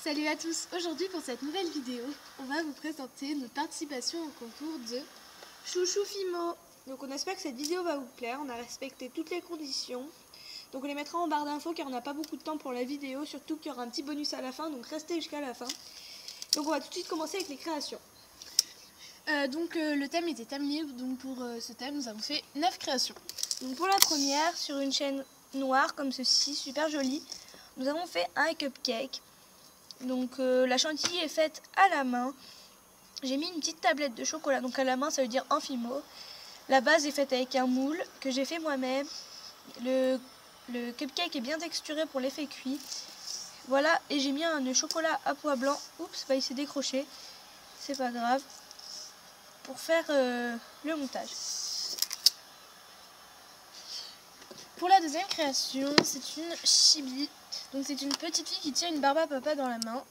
Salut à tous, aujourd'hui pour cette nouvelle vidéo, on va vous présenter notre participation au concours de Chouchou Fimo. Donc on espère que cette vidéo va vous plaire, on a respecté toutes les conditions. Donc on les mettra en barre d'infos car on n'a pas beaucoup de temps pour la vidéo, surtout qu'il y aura un petit bonus à la fin, donc restez jusqu'à la fin. Donc on va tout de suite commencer avec les créations. Le thème était terminé, donc pour ce thème nous avons fait 9 créations. Donc pour la première, sur une chaîne noire comme ceci, super jolie, nous avons fait un cupcake. Donc la chantilly est faite à la main. J'ai mis une petite tablette de chocolat, donc à la main ça veut dire en Fimo. La base est faite avec un moule que j'ai fait moi-même. Le cupcake est bien texturé pour l'effet cuit. Voilà, et j'ai mis un chocolat à pois blanc. Oups, bah, il s'est décroché. C'est pas grave. Pour faire le montage. Pour la deuxième création, c'est une chibi. Donc c'est une petite fille qui tient une barbe à papa dans la main.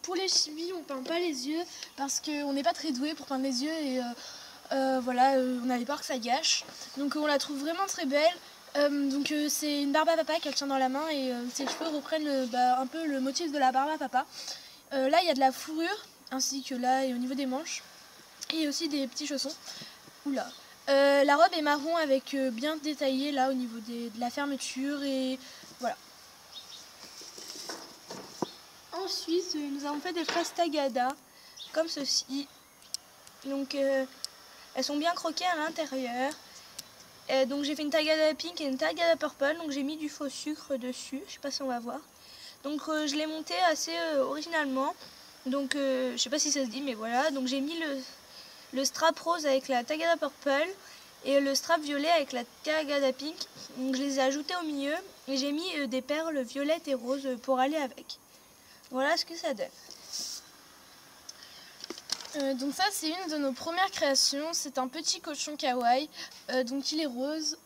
Pour les chibis, on peint pas les yeux parce qu'on n'est pas très doué pour peindre les yeux et on avait peur que ça gâche. Donc on la trouve vraiment très belle. C'est une barbe à papa qu'elle tient dans la main et ses cheveux reprennent un peu le motif de la barbe à papa. Là il y a de la fourrure ainsi que là et au niveau des manches et aussi des petits chaussons. Oula. La robe est marron avec bien détaillé là au niveau de la fermeture et voilà. Ensuite, nous avons fait des fraises tagada, comme ceci. Donc, elles sont bien croquées à l'intérieur. Donc, j'ai fait une tagada pink et une tagada purple. Donc, j'ai mis du faux sucre dessus. Je sais pas si on va voir. Donc, je l'ai monté assez originalement. Donc, je sais pas si ça se dit, mais voilà. Donc, j'ai mis le strap rose avec la tagada purple et le strap violet avec la tagada pink. Donc, je les ai ajoutés au milieu et j'ai mis des perles violettes et roses pour aller avec. Voilà ce que ça donne. Donc ça c'est une de nos premières créations, c'est un petit cochon kawaii, donc il est rose,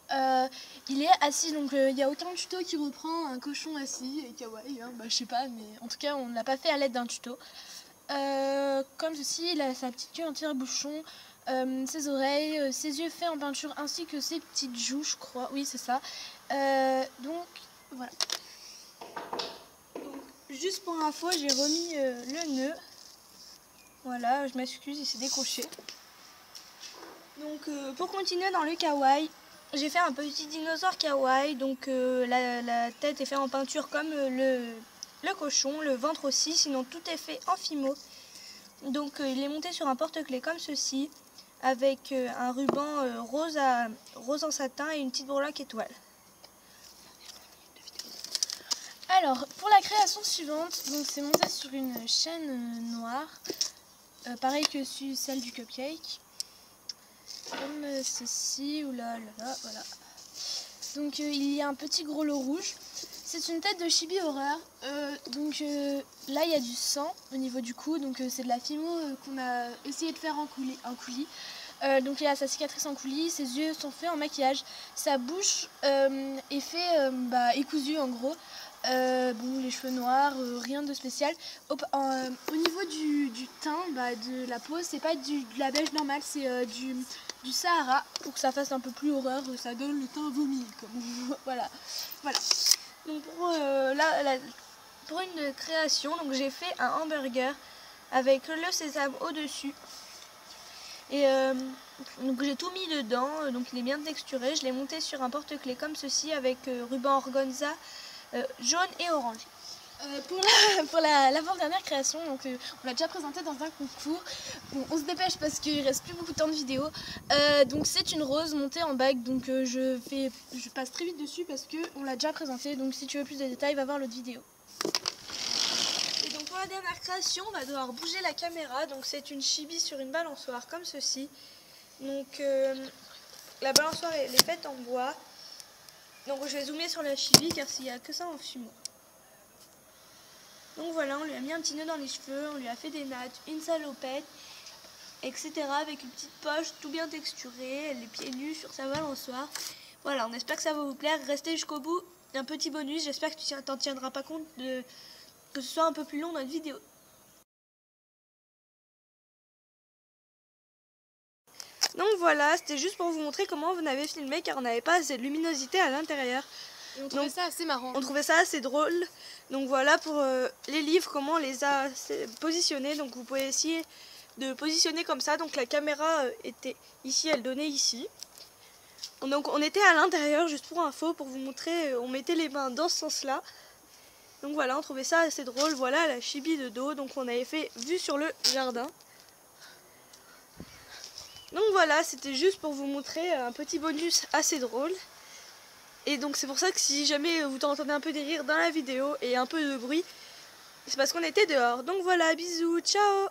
il est assis, donc il n'y a aucun tuto qui reprend un cochon assis et kawaii, je sais pas, mais en tout cas on ne l'a pas fait à l'aide d'un tuto. Comme ceci, il a sa petite queue en tire-bouchon, ses oreilles, ses yeux faits en peinture ainsi que ses petites joues je crois, oui c'est ça, donc voilà. Juste pour info, j'ai remis le nœud. Voilà, je m'excuse, il s'est décroché. Donc pour continuer dans le kawaii, j'ai fait un petit dinosaure kawaii. Donc la tête est faite en peinture comme le cochon, le ventre aussi, sinon tout est fait en Fimo. Donc il est monté sur un porte-clés comme ceci, avec un ruban rose en satin et une petite breloque étoile. Alors, pour la création suivante, donc c'est monté sur une chaîne noire, pareil que celle du cupcake, comme ceci, oula, voilà. Donc il y a un petit gros lot rouge, c'est une tête de chibi horreur, là il y a du sang au niveau du cou, donc c'est de la Fimo qu'on a essayé de faire en coulis. Donc il a sa cicatrice en coulis, ses yeux sont faits en maquillage, sa bouche est fait est cousue en gros. Les cheveux noirs, rien de spécial. Au niveau du teint, de la peau, c'est pas de la beige normale, c'est du Sahara. Pour que ça fasse un peu plus horreur, ça donne le teint vomi. Voilà. Donc pour une création, donc j'ai fait un hamburger avec le sésame au-dessus. Et donc j'ai tout mis dedans, donc il est bien texturé. Je l'ai monté sur un porte-clés comme ceci avec ruban organza jaune et orange. Pour l'avant-dernière création, on l'a déjà présenté dans un concours. Bon, on se dépêche parce qu'il reste plus beaucoup de temps de vidéo. Donc c'est une rose montée en bague, donc je passe très vite dessus parce qu'on l'a déjà présenté. Donc si tu veux plus de détails, va voir l'autre vidéo. Et donc pour la dernière création, on va devoir bouger la caméra. Donc c'est une chibi sur une balançoire comme ceci. Donc la balançoire elle est faite en bois. Donc je vais zoomer sur la chibi car il n'y a que ça en Fimo. Donc voilà, on lui a mis un petit nœud dans les cheveux, on lui a fait des nattes, une salopette, etc. avec une petite poche tout bien texturée, les pieds nus sur sa balançoire. Voilà, on espère que ça va vous plaire. Restez jusqu'au bout, un petit bonus, j'espère que tu t'en tiendras pas compte que ce soit un peu plus long notre vidéo. Donc voilà, c'était juste pour vous montrer comment on avait filmé car on n'avait pas assez de luminosité à l'intérieur. Et on trouvait ça assez marrant. On trouvait ça assez drôle. Donc voilà pour les livres, comment on les a positionnés. Donc vous pouvez essayer de positionner comme ça. Donc la caméra était ici, elle donnait ici. Donc on était à l'intérieur, juste pour info, pour vous montrer, on mettait les mains dans ce sens-là. Donc voilà, on trouvait ça assez drôle. Voilà la chibi de dos, donc on avait fait vue sur le jardin. Donc voilà, c'était juste pour vous montrer un petit bonus assez drôle. Et donc c'est pour ça que si jamais vous entendez un peu des rires dans la vidéo et un peu de bruit, c'est parce qu'on était dehors. Donc voilà, bisous, ciao!